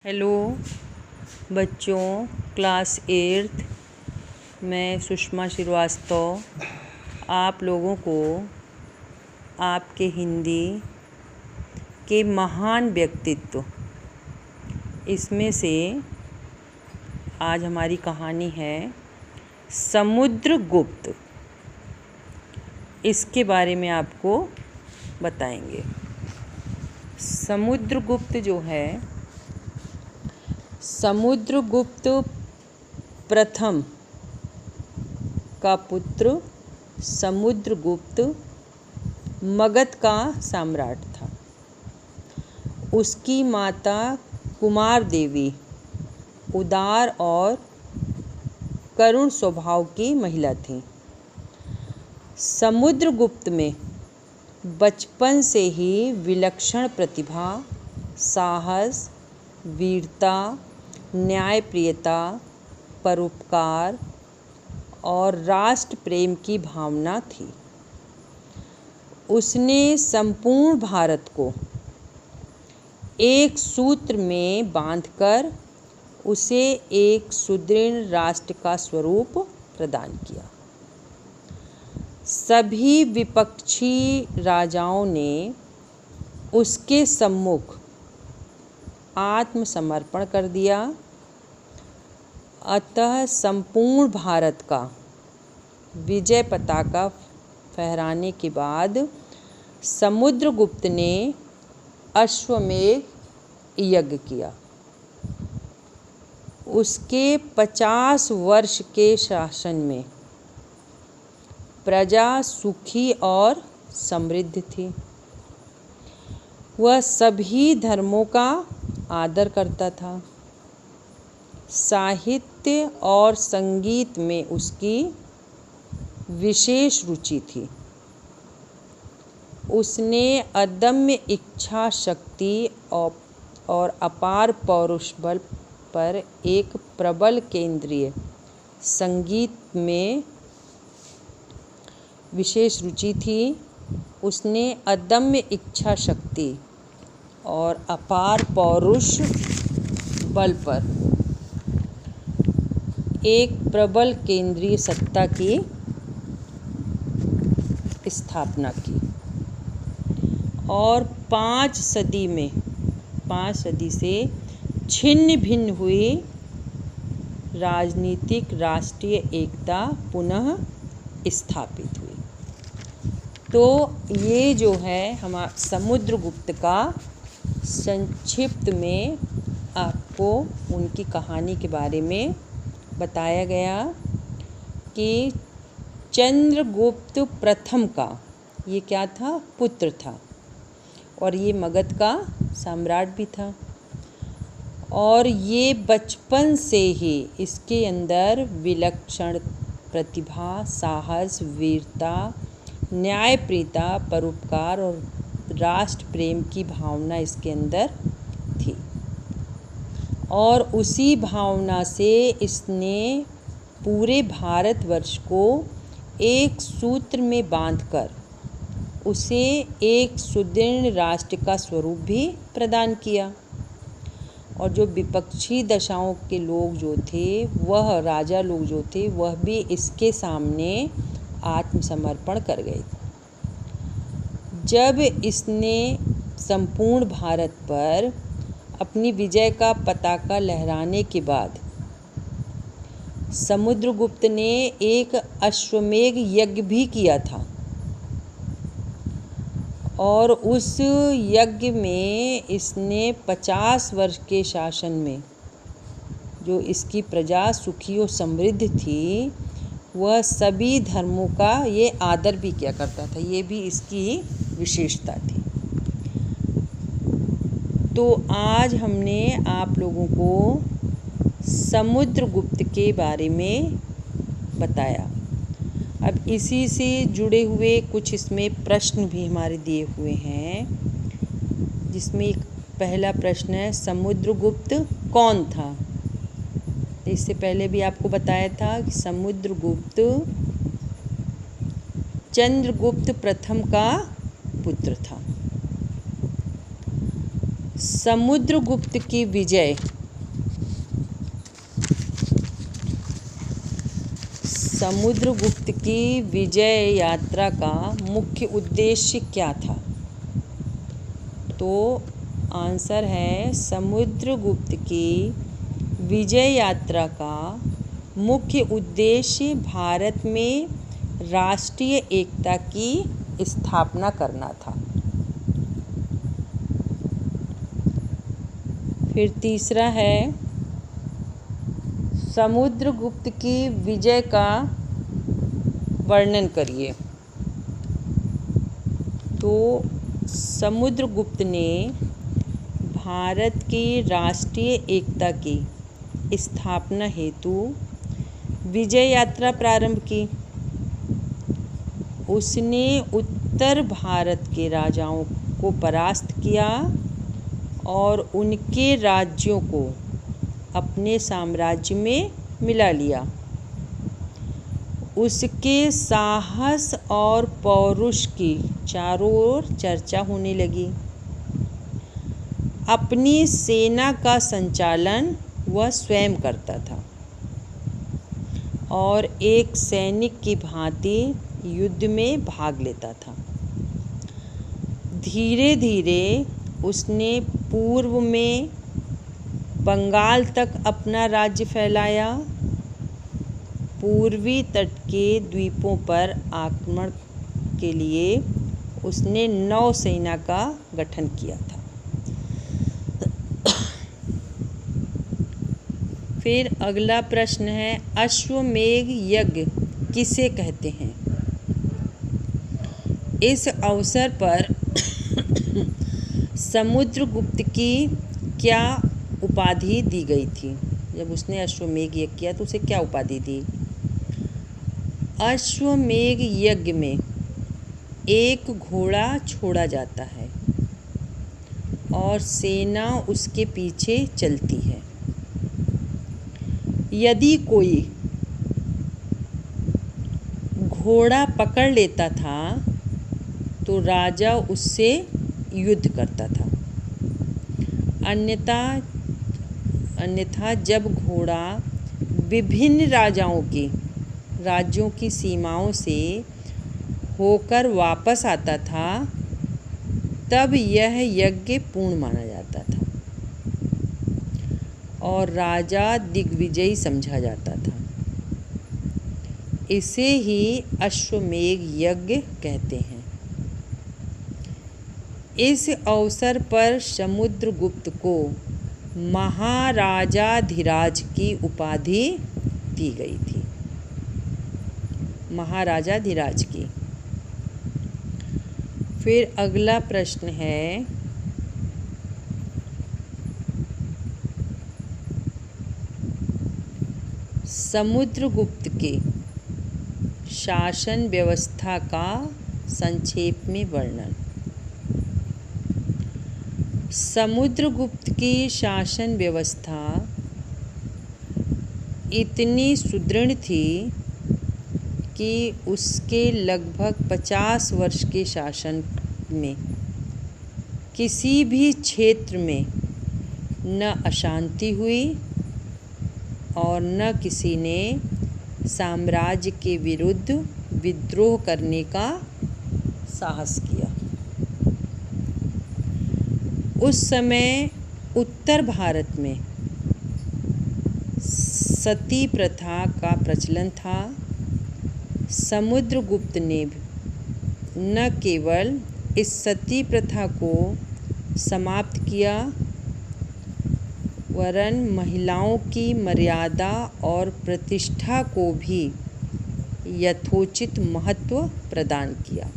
Hello बच्चों, class 8th मैं सुषमा श्रीवास्तव आप लोगों को आपके हिंदी के महान व्यक्तित्व इसमें से आज हमारी कहानी है समुद्रगुप्त। इसके बारे में आपको बताएंगे। समुद्रगुप्त जो है, समुद्रगुप्त प्रथम का पुत्र समुद्रगुप्त मगध का सम्राट था। उसकी माता कुमार देवी उदार और करुण स्वभाव की महिला थी। समुद्रगुप्त में बचपन से ही विलक्षण प्रतिभा, साहस, वीरता, न्यायप्रियता, परोपकार और राष्ट्र प्रेम की भावना थी। उसने संपूर्ण भारत को एक सूत्र में बांधकर उसे एक सुदृढ़ राष्ट्र का स्वरूप प्रदान किया। सभी विपक्षी राजाओं ने उसके सम्मुख आत्मसमर्पण कर दिया। अतः संपूर्ण भारत का विजय पताका फहराने के बाद समुद्रगुप्त ने अश्वमेध यज्ञ किया। उसके 50 वर्ष के शासन में प्रजा सुखी और समृद्ध थी। वह सभी धर्मों का आदर करता था। साहित्य और संगीत में उसकी विशेष रुचि थी। उसने अदम्य इच्छा शक्ति और अपार पौरुष बल पर एक प्रबल केंद्रीय संगीत में विशेष रुचि थी। उसने अदम्य इच्छा शक्ति और अपार पौरुष बल पर एक प्रबल केंद्रीय सत्ता की स्थापना की और 5 सदी से छिन्न भिन्न हुई राजनीतिक राष्ट्रीय एकता पुनः स्थापित हुई। तो ये जो है हमारा समुद्रगुप्त का संक्षिप्त में आपको उनकी कहानी के बारे में बताया गया कि चंद्रगुप्त प्रथम का ये क्या था, पुत्र था और ये मगध का सम्राट भी था। और ये बचपन से ही इसके अंदर विलक्षण प्रतिभा, साहस, वीरता, न्यायप्रियता, परोपकार और राष्ट्र प्रेम की भावना इसके अंदर थी। और उसी भावना से इसने पूरे भारतवर्ष को एक सूत्र में बांधकर उसे एक सुदृढ़ राष्ट्र का स्वरूप भी प्रदान किया। और जो विपक्षी दशाओं के लोग जो थे, वह राजा लोग जो थे, वह भी इसके सामने आत्मसमर्पण कर गए। जब इसने संपूर्ण भारत पर अपनी विजय का पताका लहराने के बाद समुद्रगुप्त ने एक अश्वमेध यज्ञ भी किया था। और उस यज्ञ में इसने 50 वर्ष के शासन में जो इसकी प्रजा सुखी और समृद्ध थी, वह सभी धर्मों का ये आदर भी किया करता था। ये भी इसकी विशेषता थी। तो आज हमने आप लोगों को समुद्रगुप्त के बारे में बताया। अब इसी से जुड़े हुए कुछ इसमें प्रश्न भी हमारे दिए हुए हैं, जिसमें एक पहला प्रश्न है, समुद्रगुप्त कौन था? इससे पहले भी आपको बताया था कि समुद्रगुप्त चंद्रगुप्त प्रथम का पुत्र था। समुद्रगुप्त की विजय समुद्रगुप्त की विजय यात्रा का मुख्य उद्देश्य क्या था? तो आंसर है समुद्रगुप्त की विजय यात्रा का मुख्य उद्देश्य भारत में राष्ट्रीय एकता की स्थापना करना था। फिर तीसरा है समुद्रगुप्त की विजय का वर्णन करिए। तो समुद्रगुप्त ने भारत की राष्ट्रीय एकता की स्थापना हेतु विजय यात्रा प्रारंभ की। उसने उत्तर भारत के राजाओं को परास्त किया और उनके राज्यों को अपने साम्राज्य में मिला लिया। उसके साहस और पौरुष की चारों ओर चर्चा होने लगी। अपनी सेना का संचालन वह स्वयं करता था और एक सैनिक की भांति युद्ध में भाग लेता था। धीरे धीरे उसने पूर्व में बंगाल तक अपना राज्य फैलाया। पूर्वी तट के द्वीपों पर आक्रमण के लिए उसने नौसेना का गठन किया था। फिर अगला प्रश्न है अश्वमेध यज्ञ किसे कहते हैं? इस अवसर पर समुद्रगुप्त की क्या उपाधि दी गई थी? जब उसने अश्वमेध यज्ञ किया तो उसे क्या उपाधि दी? अश्वमेध यज्ञ में एक घोड़ा छोड़ा जाता है और सेना उसके पीछे चलती है। यदि कोई घोड़ा पकड़ लेता था तो राजा उससे युद्ध करता था। अन्यथा जब घोड़ा विभिन्न राज्यों की सीमाओं से होकर वापस आता था तब यह यज्ञ पूर्ण माना जाता था और राजा दिग्विजयी समझा जाता था। इसे ही अश्वमेध यज्ञ कहते हैं। इस अवसर पर समुद्रगुप्त को महाराजाधिराज की उपाधि दी गई थी। महाराजाधिराज की। फिर अगला प्रश्न है समुद्रगुप्त के शासन व्यवस्था का संक्षेप में वर्णन। समुद्रगुप्त की शासन व्यवस्था इतनी सुदृढ़ थी कि उसके लगभग 50 वर्ष के शासन में किसी भी क्षेत्र में न अशांति हुई और न किसी ने साम्राज्य के विरुद्ध विद्रोह करने का साहस किया। उस समय उत्तर भारत में सती प्रथा का प्रचलन था। समुद्रगुप्त ने न केवल इस सती प्रथा को समाप्त किया वरन महिलाओं की मर्यादा और प्रतिष्ठा को भी यथोचित महत्व प्रदान किया।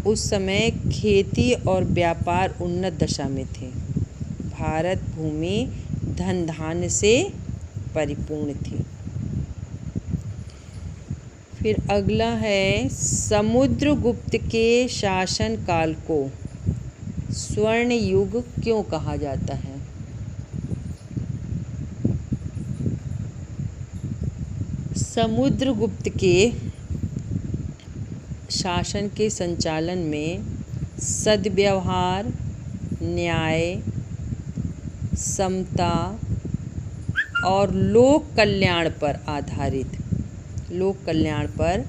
उस समय खेती और व्यापार उन्नत दशा में थे। भारत भूमि धन धान्य से परिपूर्ण थी। फिर अगला है समुद्रगुप्त के शासन काल को स्वर्ण युग क्यों कहा जाता है? समुद्रगुप्त के शासन के संचालन में सद्व्यवहार, न्याय, समता और लोक कल्याण पर आधारित, लोक कल्याण पर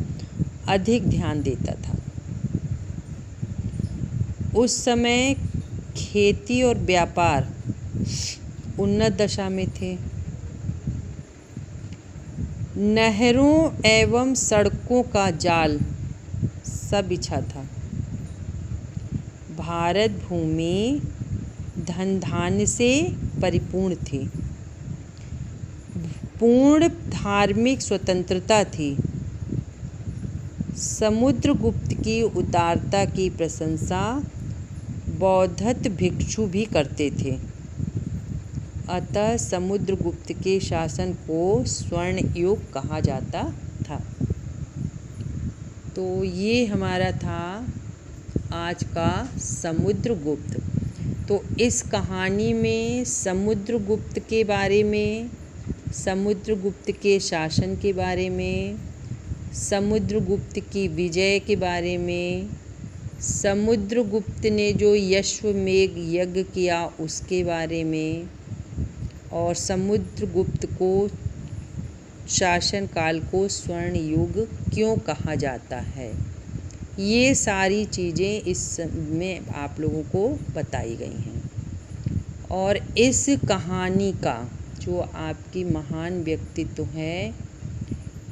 अधिक ध्यान देता था। उस समय खेती और व्यापार उन्नत दशा में थे। नहरों एवं सड़कों का जाल सब बिछा था। भारत भूमि धन धान्य से परिपूर्ण थी। पूर्ण धार्मिक स्वतंत्रता थी। समुद्रगुप्त की उदारता की प्रशंसा बौद्ध भिक्षु भी करते थे। अतः समुद्रगुप्त के शासन को स्वर्ण युग कहा जाता था। तो ये हमारा था आज का समुद्रगुप्त। तो इस कहानी में समुद्रगुप्त के बारे में, समुद्रगुप्त के शासन के बारे में, समुद्रगुप्त की विजय के बारे में, समुद्रगुप्त ने जो अश्वमेध यज्ञ किया उसके बारे में, और समुद्रगुप्त को शासन काल को स्वर्ण युग क्यों कहा जाता है, ये सारी चीज़ें इसमें आप लोगों को बताई गई हैं। और इस कहानी का जो आपकी महान व्यक्तित्व है,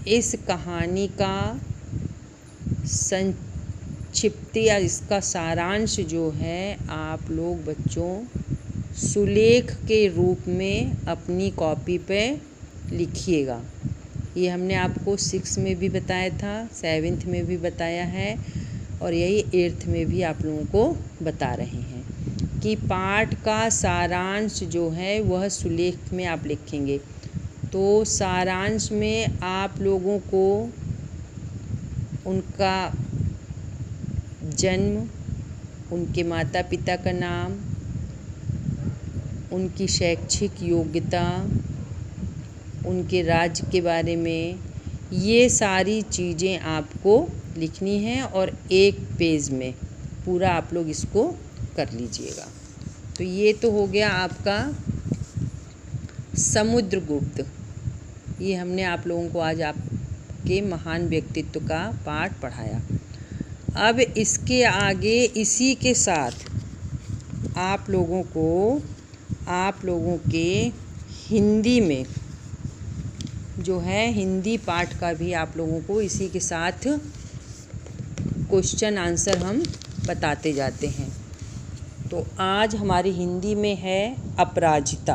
इस कहानी का संक्षिप्त या इसका सारांश जो है आप लोग बच्चों सुलेख के रूप में अपनी कॉपी पे लिखिएगा। ये हमने आपको 6 में भी बताया था, 7th में भी बताया है, और यही 8th में भी आप लोगों को बता रहे हैं कि पाठ का सारांश जो है वह सुलेख में आप लिखेंगे। तो सारांश में आप लोगों को उनका जन्म, उनके माता पिता का नाम, उनकी शैक्षिक योग्यता, उनके राज्य के बारे में, ये सारी चीज़ें आपको लिखनी हैं और एक पेज में पूरा आप लोग इसको कर लीजिएगा। तो ये तो हो गया आपका समुद्रगुप्त। ये हमने आप लोगों को आज आपके महान व्यक्तित्व का पाठ पढ़ाया। अब इसके आगे इसी के साथ आप लोगों के हिंदी में जो है हिंदी पाठ का भी आप लोगों को इसी के साथ क्वेश्चन आंसर हम बताते जाते हैं। तो आज हमारी हिंदी में है अपराजिता।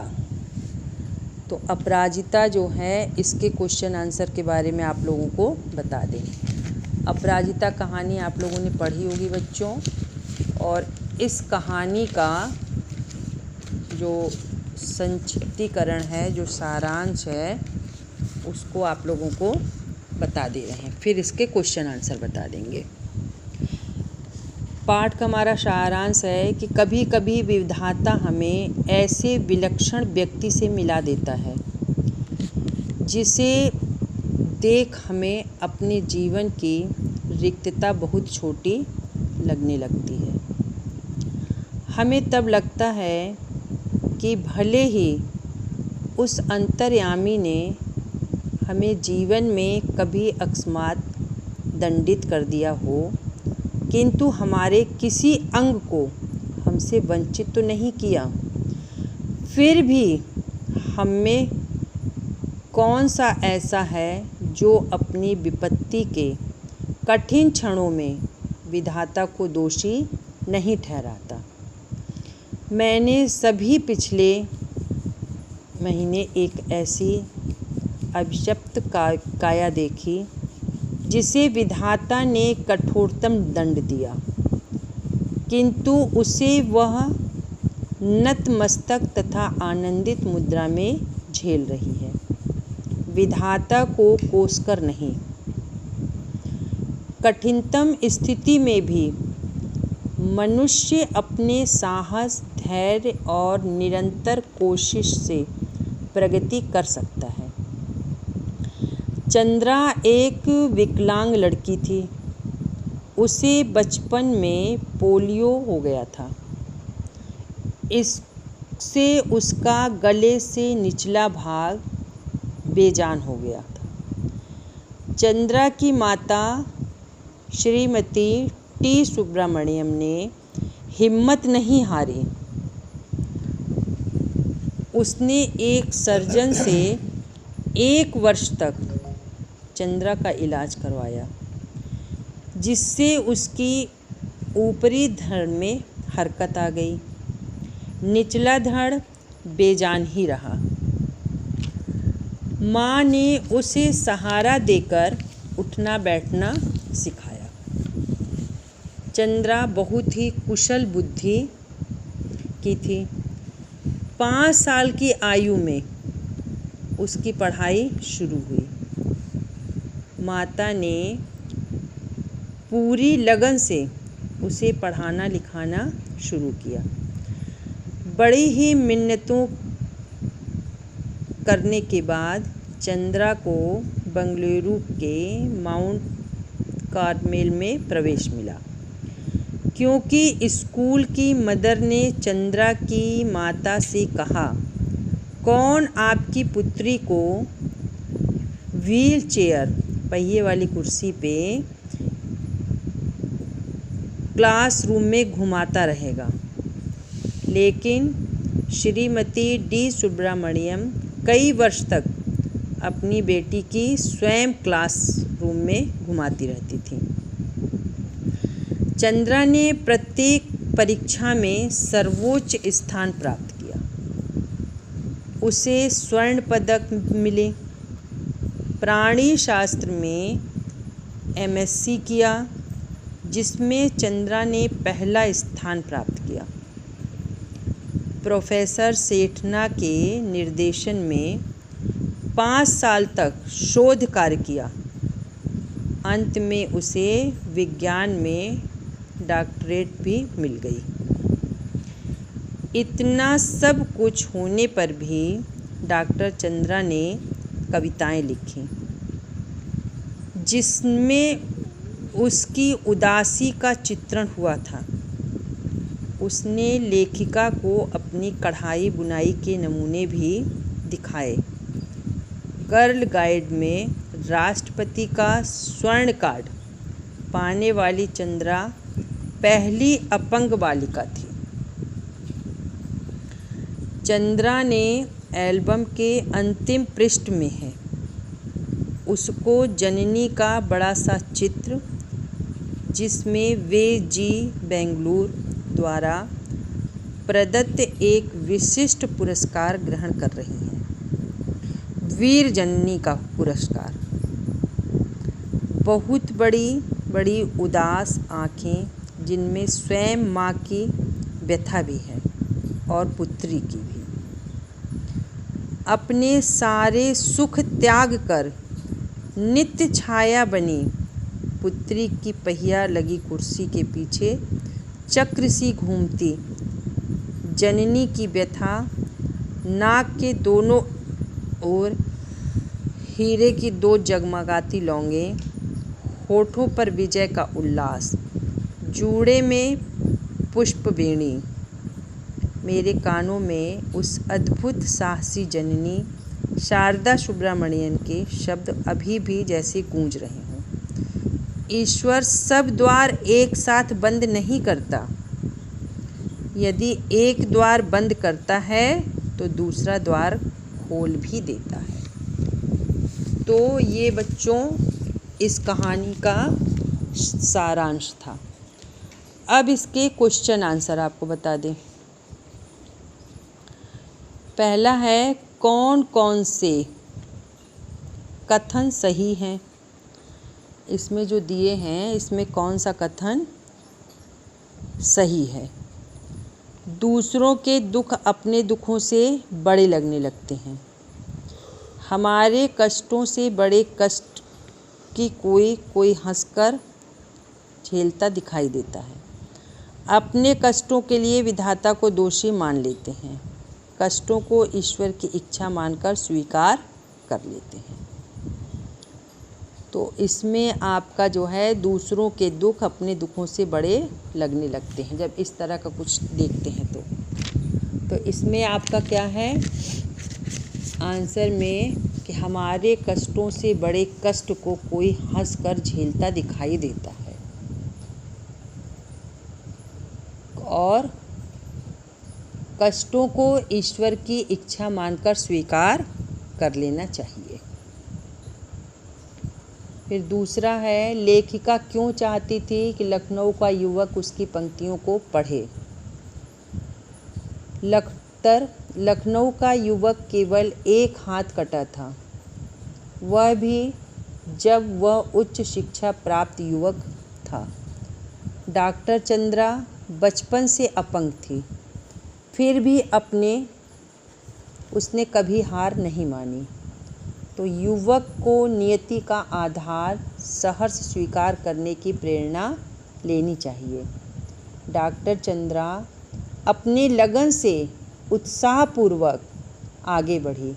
तो अपराजिता जो है इसके क्वेश्चन आंसर के बारे में आप लोगों को बता दें। अपराजिता कहानी आप लोगों ने पढ़ी होगी बच्चों, और इस कहानी का जो संक्षिप्तीकरण है, जो सारांश है, उसको आप लोगों को बता दे रहे हैं, फिर इसके क्वेश्चन आंसर बता देंगे। पाठ का हमारा सारांश है कि कभी कभी विधाता हमें ऐसे विलक्षण व्यक्ति से मिला देता है जिसे देख हमें अपने जीवन की रिक्तता बहुत छोटी लगने लगती है। हमें तब लगता है कि भले ही उस अंतर्यामी ने हमें जीवन में कभी अकस्मात दंडित कर दिया हो, किंतु हमारे किसी अंग को हमसे वंचित तो नहीं किया। फिर भी हम में कौन सा ऐसा है जो अपनी विपत्ति के कठिन क्षणों में विधाता को दोषी नहीं ठहराता। मैंने सभी पिछले महीने एक ऐसी अभिशप्त काया देखी जिसे विधाता ने कठोरतम दंड दिया, किंतु उसे वह नतमस्तक तथा आनंदित मुद्रा में झेल रही है, विधाता को कोसकर नहीं। कठिनतम स्थिति में भी मनुष्य अपने साहस, धैर्य और निरंतर कोशिश से प्रगति कर सकता है। चंद्रा एक विकलांग लड़की थी। उसे बचपन में पोलियो हो गया था। इससे उसका गले से निचला भाग बेजान हो गया था। चंद्रा की माता श्रीमती टी सुब्रमण्यम ने हिम्मत नहीं हारी। उसने एक सर्जन से 1 वर्ष तक चंद्रा का इलाज करवाया, जिससे उसकी ऊपरी धड़ में हरकत आ गई। निचला धड़ बेजान ही रहा। माँ ने उसे सहारा देकर उठना बैठना सिखाया। चंद्रा बहुत ही कुशल बुद्धि की थी। 5 साल की आयु में उसकी पढ़ाई शुरू हुई। माता ने पूरी लगन से उसे पढ़ाना लिखाना शुरू किया। बड़ी ही मिन्नतों करने के बाद चंद्रा को बेंगलुरु के माउंट कार्मेल में प्रवेश मिला, क्योंकि स्कूल की मदर ने चंद्रा की माता से कहा, कौन आपकी पुत्री को व्हील चेयर पहिए वाली कुर्सी पे क्लासरूम में घुमाता रहेगा। लेकिन श्रीमती डी सुब्रमण्यम कई वर्ष तक अपनी बेटी की स्वयं क्लासरूम में घुमाती रहती थी। चंद्रा ने प्रत्येक परीक्षा में सर्वोच्च स्थान प्राप्त किया। उसे स्वर्ण पदक मिले। प्राणी शास्त्र में एमएससी किया, जिसमें चंद्रा ने पहला स्थान प्राप्त किया। प्रोफेसर सेठना के निर्देशन में 5 साल तक शोध कार्य किया। अंत में उसे विज्ञान में डॉक्टरेट भी मिल गई। इतना सब कुछ होने पर भी डॉक्टर चंद्रा ने कविताएं लिखी, जिसमें उसकी उदासी का चित्रण हुआ था। उसने लेखिका को अपनी कढ़ाई बुनाई के नमूने भी दिखाए। गर्ल गाइड में राष्ट्रपति का स्वर्ण कार्ड पाने वाली चंद्रा पहली अपंग बालिका थी। चंद्रा ने एल्बम के अंतिम पृष्ठ में है उसको जननी का बड़ा सा चित्र, जिसमें वे जी बेंगलुरु द्वारा प्रदत्त एक विशिष्ट पुरस्कार ग्रहण कर रही हैं, वीर जननी का पुरस्कार। बहुत बड़ी बड़ी उदास आँखें, जिनमें स्वयं माँ की व्यथा भी है और पुत्री की भी। अपने सारे सुख त्याग कर नित्य छाया बनी पुत्री की पहिया लगी कुर्सी के पीछे चक्र सी घूमती जननी की व्यथा, नाक के दोनों ओर हीरे की 2 जगमगाती लौंगें, होठों पर विजय का उल्लास, जूड़े में पुष्प बेणी। मेरे कानों में उस अद्भुत साहसी जननी शारदा सुब्रमण्यन के शब्द अभी भी जैसे गूंज रहे हों। ईश्वर सब द्वार एक साथ बंद नहीं करता। यदि एक द्वार बंद करता है तो दूसरा द्वार खोल भी देता है। तो ये बच्चों इस कहानी का सारांश था। अब इसके क्वेश्चन आंसर आपको बता दें। पहला है, कौन कौन से कथन सही हैं? इसमें जो दिए हैं, इसमें कौन सा कथन सही है? दूसरों के दुख अपने दुखों से बड़े लगने लगते हैं। हमारे कष्टों से बड़े कष्ट की कोई हंसकर झेलता दिखाई देता है। अपने कष्टों के लिए विधाता को दोषी मान लेते हैं। कष्टों को ईश्वर की इच्छा मानकर स्वीकार कर लेते हैं। तो इसमें आपका जो है, दूसरों के दुख अपने दुखों से बड़े लगने लगते हैं, जब इस तरह का कुछ देखते हैं तो इसमें आपका क्या है, आंसर में कि हमारे कष्टों से बड़े कष्ट को कोई हंसकर झेलता दिखाई देता है और कष्टों को ईश्वर की इच्छा मानकर स्वीकार कर लेना चाहिए। फिर दूसरा है, लेखिका क्यों चाहती थी कि लखनऊ का युवक उसकी पंक्तियों को पढ़े। लखनऊ का युवक केवल एक हाथ कटा था, वह भी जब वह उच्च शिक्षा प्राप्त युवक था। डॉक्टर चंद्रा बचपन से अपंग थी, फिर भी उसने कभी हार नहीं मानी। तो युवक को नियति का आधार सहर्ष स्वीकार करने की प्रेरणा लेनी चाहिए। डॉक्टर चंद्रा अपने लगन से उत्साहपूर्वक आगे बढ़ी।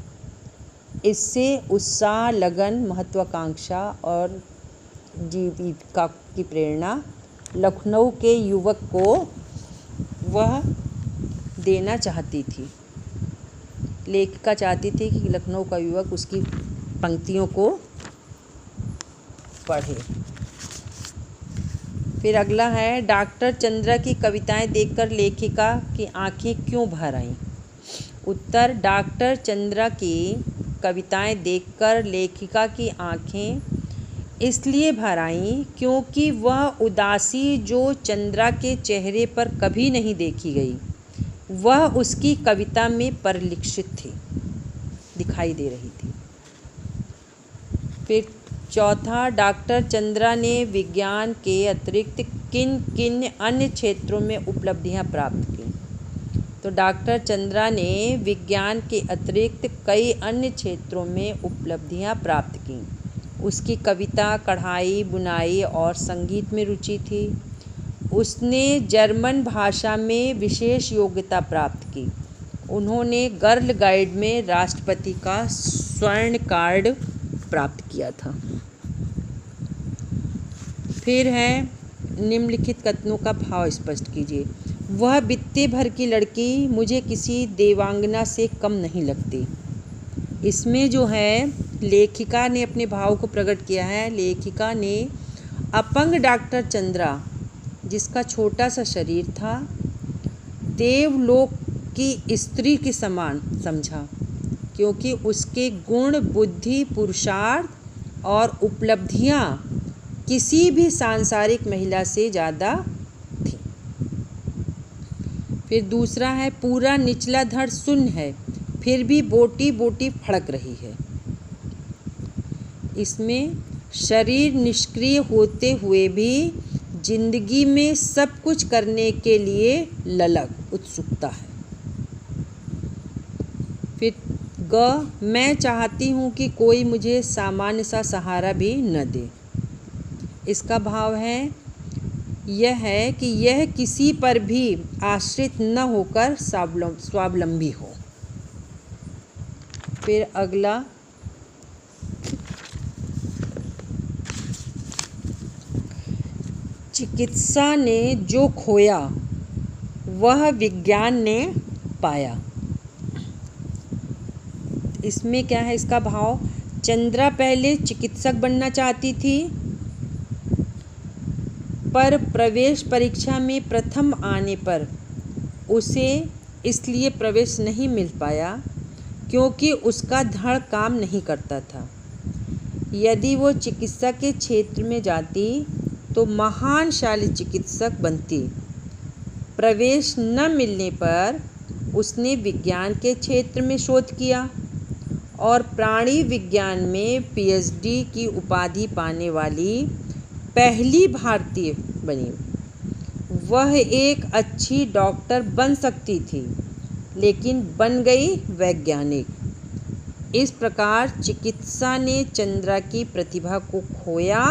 इससे उत्साह, लगन, महत्वाकांक्षा और जीविका की प्रेरणा लखनऊ के युवक को वह देना चाहती थी। लेखिका चाहती थी कि लखनऊ का युवक उसकी पंक्तियों को पढ़े। फिर अगला है, डॉक्टर चंद्रा की कविताएं देखकर लेखिका की आंखें क्यों भर आईं। उत्तर, डॉक्टर चंद्रा की कविताएं देखकर लेखिका की आंखें इसलिए भर आईं क्योंकि वह उदासी जो चंद्रा के चेहरे पर कभी नहीं देखी गई, वह उसकी कविता में परिलक्षित थी, दिखाई दे रही थी। फिर चौथा, डॉक्टर चंद्रा ने विज्ञान के अतिरिक्त किन किन अन्य क्षेत्रों में उपलब्धियां प्राप्त की। तो डॉक्टर चंद्रा ने विज्ञान के अतिरिक्त कई अन्य क्षेत्रों में उपलब्धियां प्राप्त की। उसकी कविता, कढ़ाई, बुनाई और संगीत में रुचि थी। उसने जर्मन भाषा में विशेष योग्यता प्राप्त की। उन्होंने गर्ल गाइड में राष्ट्रपति का स्वर्ण कार्ड प्राप्त किया था। फिर है, निम्नलिखित कथनों का भाव स्पष्ट कीजिए। वह बित्ते भर की लड़की मुझे किसी देवांगना से कम नहीं लगती। इसमें जो है लेखिका ने अपने भाव को प्रकट किया है। लेखिका ने अपंग डॉक्टर चंद्रा, जिसका छोटा सा शरीर था, देवलोक की स्त्री के समान समझा, क्योंकि उसके गुण, बुद्धि, पुरुषार्थ और उपलब्धियां किसी भी सांसारिक महिला से ज़्यादा थी। फिर दूसरा है, पूरा निचला धड़ शून्य है, फिर भी बोटी बोटी फड़क रही है। इसमें शरीर निष्क्रिय होते हुए भी जिंदगी में सब कुछ करने के लिए ललक, उत्सुकता है। फिर मैं चाहती हूँ कि कोई मुझे सामान्य सा सहारा भी न दे। इसका भाव है, यह है कि यह किसी पर भी आश्रित न होकर स्वावलंबी हो। फिर अगला, चिकित्सा ने जो खोया वह विज्ञान ने पाया। इसमें क्या है इसका भाव, चंद्रा पहले चिकित्सक बनना चाहती थी, पर प्रवेश परीक्षा में प्रथम आने पर उसे इसलिए प्रवेश नहीं मिल पाया क्योंकि उसका धड़ काम नहीं करता था। यदि वो चिकित्सा के क्षेत्र में जाती तो महान शाली चिकित्सक बनती। प्रवेश न मिलने पर उसने विज्ञान के क्षेत्र में शोध किया और प्राणी विज्ञान में पीएचडी की उपाधि पाने वाली पहली भारतीय बनी। वह एक अच्छी डॉक्टर बन सकती थी, लेकिन बन गई वैज्ञानिक। इस प्रकार चिकित्सा ने चंद्रा की प्रतिभा को खोया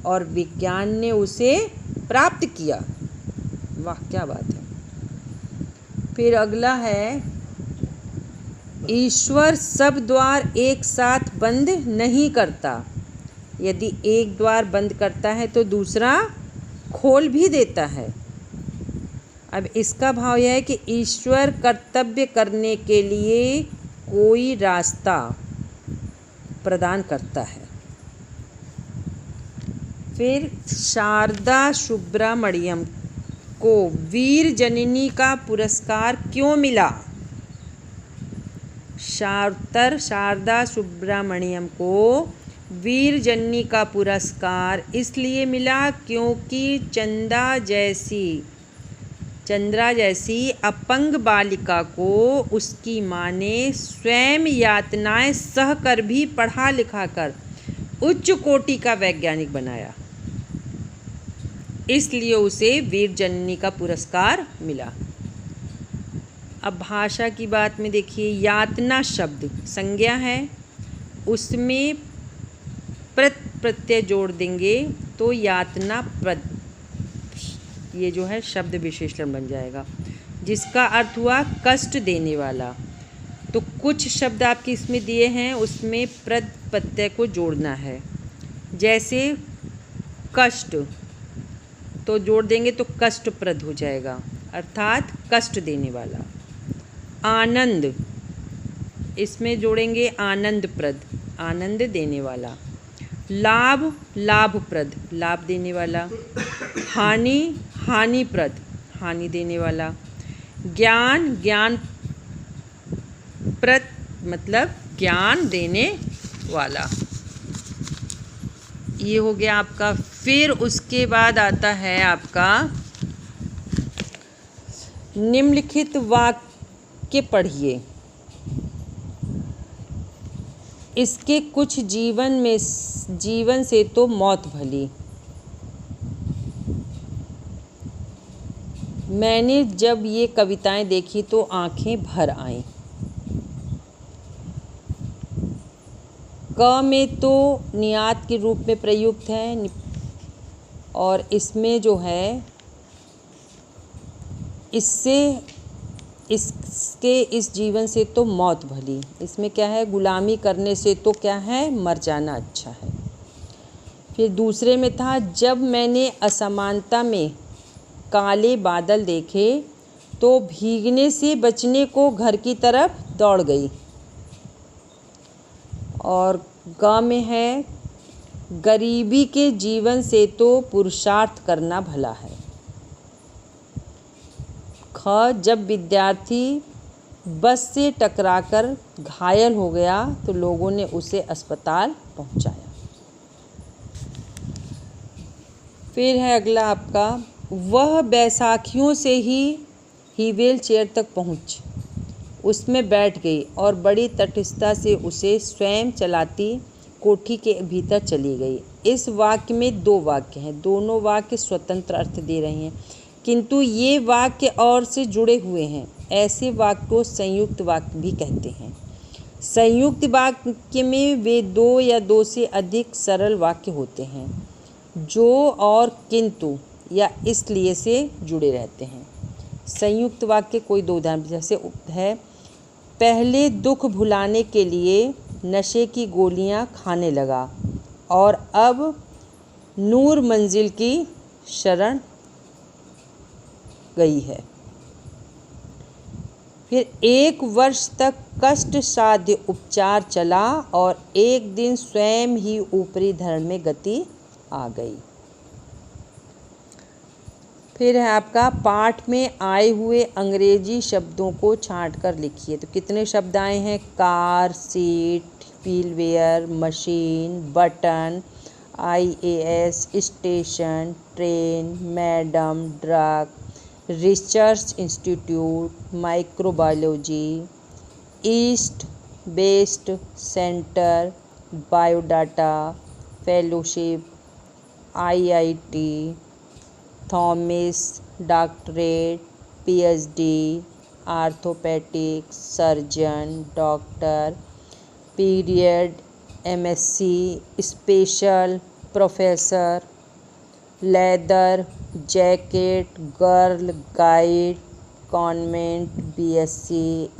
और विज्ञान ने उसे प्राप्त किया। वाह, क्या बात है। फिर अगला है, ईश्वर सब द्वार एक साथ बंद नहीं करता। यदि एक द्वार बंद करता है तो दूसरा खोल भी देता है। अब इसका भाव यह है कि ईश्वर कर्तव्य करने के लिए कोई रास्ता प्रदान करता है। फिर शारदा सुब्रमण्यम को वीर जननी का पुरस्कार क्यों मिला? शारदा सुब्रमण्यम को वीर जननी का पुरस्कार इसलिए मिला क्योंकि चंद्रा जैसी अपंग बालिका को उसकी माँ ने स्वयं यातनाएं सह कर भी पढ़ा लिखा कर उच्च कोटि का वैज्ञानिक बनाया, इसलिए उसे वीर जननी का पुरस्कार मिला। अब भाषा की बात में देखिए, यातना शब्द संज्ञा है, उसमें प्रत्यय जोड़ देंगे तो यातना प्रद, ये जो है शब्द विशेषण बन जाएगा, जिसका अर्थ हुआ कष्ट देने वाला। तो कुछ शब्द आपके इसमें दिए हैं, उसमें प्रत्यय को जोड़ना है। जैसे कष्ट तो जोड़ देंगे तो कष्टप्रद हो जाएगा, अर्थात कष्ट देने वाला। आनंद, इसमें जोड़ेंगे आनंदप्रद, आनंद देने वाला। लाभ, लाभप्रद, लाभ देने वाला। हानि, हानिप्रद, हानि देने वाला। ज्ञान, ज्ञानप्रद मतलब ज्ञान देने वाला। ये हो गया आपका। फिर उसके बाद आता है आपका निम्नलिखित वाक्य पढ़िए। इसके कुछ जीवन से तो मौत भली। मैंने जब ये कविताएं देखी तो आंखें भर आईं। क में तो नियात के रूप में प्रयुक्त है और इसमें जो है इसके इस जीवन से तो मौत भली। इसमें क्या है, गुलामी करने से तो क्या है, मर जाना अच्छा है। फिर दूसरे में था, जब मैंने असमानता में काले बादल देखे तो भीगने से बचने को घर की तरफ दौड़ गई। और ग में है, गरीबी के जीवन से तो पुरुषार्थ करना भला है। ख, जब विद्यार्थी बस से टकराकर घायल हो गया तो लोगों ने उसे अस्पताल पहुंचाया। फिर है अगला आपका, वह बैसाखियों से ही व्हील चेयर तक पहुंच उसमें बैठ गई और बड़ी तटस्थता से उसे स्वयं चलाती कोठी के भीतर चली गई। इस वाक्य में दो वाक्य हैं, दोनों वाक्य स्वतंत्र अर्थ दे रहे हैं, किंतु ये वाक्य और से जुड़े हुए हैं। ऐसे वाक्य को संयुक्त वाक्य भी कहते हैं। संयुक्त वाक्य में वे दो या दो से अधिक सरल वाक्य होते हैं जो और किंतु या इसलिए से जुड़े रहते हैं। संयुक्त वाक्य कोई दो उदाहरण जैसे है, पहले दुख भुलाने के लिए नशे की गोलियां खाने लगा और अब नूर मंजिल की शरण गई है। फिर 1 वर्ष तक कष्ट साध्य उपचार चला और एक दिन स्वयं ही ऊपरी धरण में गति आ गई। फिर है आपका, पाठ में आए हुए अंग्रेजी शब्दों को छांटकर लिखिए। तो कितने शब्द आए हैं, कार, सीट, व्हीलवेयर, machine, button, IAS, station, train, madam, drug, research institute, microbiology, east, best, centre, biodata, fellowship, IIT, Thomas, doctorate, PhD, orthopaedic, surgeon, doctor, period, MSc, special, professor, leather, jacket, girl, guide, convent, BSc,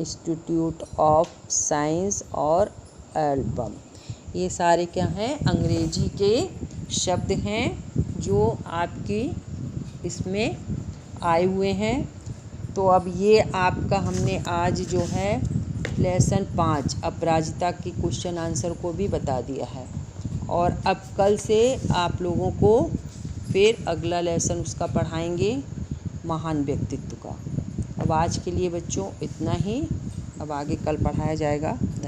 institute of science और album. ये सारे क्या हैं, अंग्रेजी के शब्द हैं जो आपकी इसमें आए हुए हैं। तो अब ये आपका हमने आज जो है लेसन 5 अपराजिता की क्वेश्चन आंसर को भी बता दिया है। और अब कल से आप लोगों को फिर अगला लेसन उसका पढ़ाएंगे, महान व्यक्तित्व का। अब आज के लिए बच्चों इतना ही, अब आगे कल पढ़ाया जाएगा। धन्यवाद।